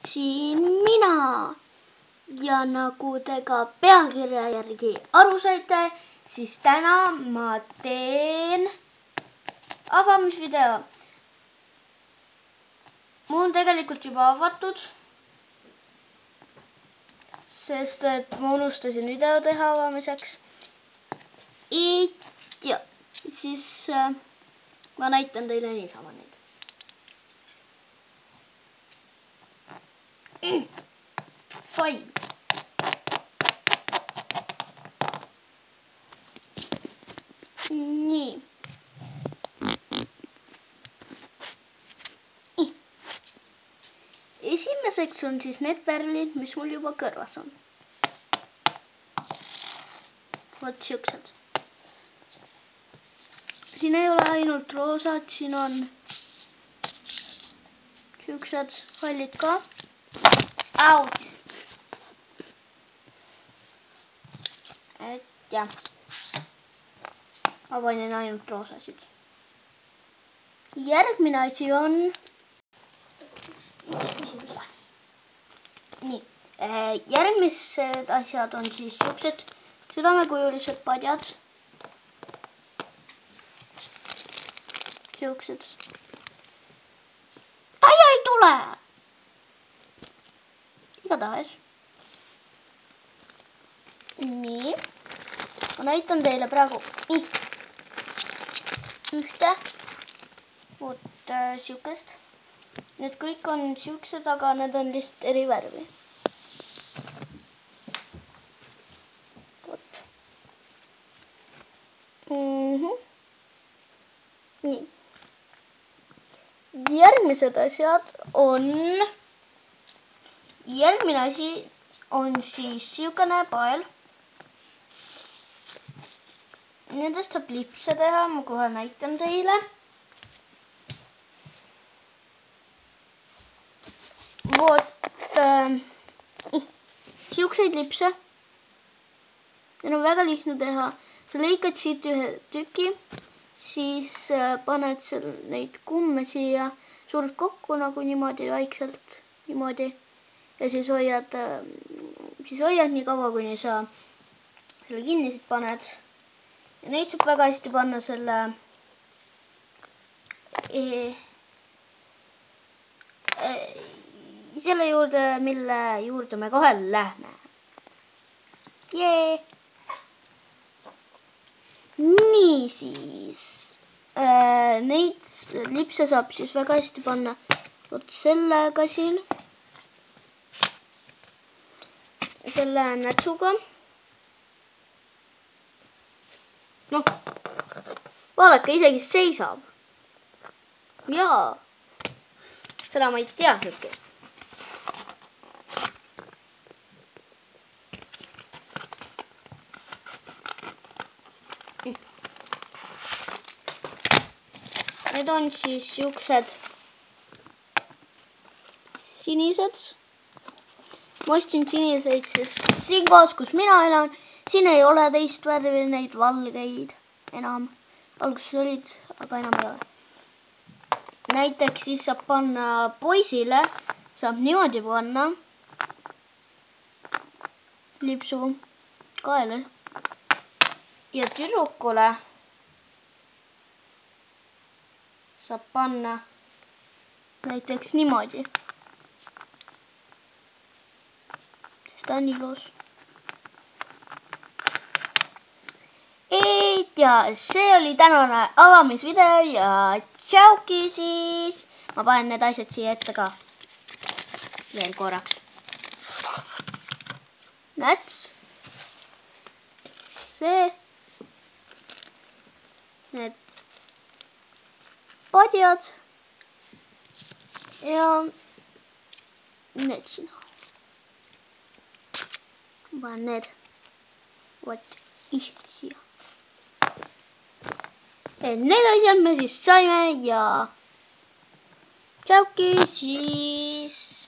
siin mina. Ja nagu te ka pealkirja järgi aru saite, siis täna ma teen avamisvideo. Mul on tegelikult juba avatud, sest et ma unustasin video teha avamiseks. Ja siis ma näitan teile niisama neid. Sai. Nii. Esimeseks on siis need pärlid, mis mul juba kõrvas on. Vot siuksed. Siin ei ole ainult roosad, siin on siuksed hallid ka. Auts! Et jah. Ma panin ainult roosasid. Järgmine asi on... Nii. Järgmised asjad on siis siuksed südamekujulised padjad. Siuksed. Taia ei tule! Igatahes. Nii. Ma näitan teile praegu ühte. Vot siukest. Need kõik on siuksed, aga need on lihtsalt eri värvi. Vot. Nii. Järgmised asjad on... Järgmine asi on siis siukene pael. Nendest saab lipse teha, ma kohe näitan teile. Vot siukseid lipse. Need on väga lihtne teha. Sa lõikad siit ühe tüki, siis paned neid kumme siia, surud kokku nagu niimoodi vaikselt, niimoodi. Ja siis hoiad nii kaua, kuni sa selle kinni siit paned. Ja neid saab väga hästi panna selle selle juurde, mille juurde me kohe lähme. Jee! Niisiis. Neid lipse saab siis väga hästi panna vot sellega siin. Selle nätsuga. Noh, vaadake, isegi seisab. Jaa. Seda ma ei teadnudki. Need on siis siuksed sinised. Ma ostsin siniseid, sest siin kohas, kus mina elan, siin ei ole teist värvi neid valgeid enam. Alguses olid, aga enam ei ole. Näiteks siis saab panna poisile, saab niimoodi panna lipsu kaela. Ja tüdrukule saab panna näiteks niimoodi. Ta on ilus. Ja see oli tänane avamisvideo ja tšauki siis. Ma panen need asjad siia ette ka. Veel korraks. Näts. See. Need padjad. Ja need siin. Panen need vot siia. Need asjad me siis saime ja tšauki siis.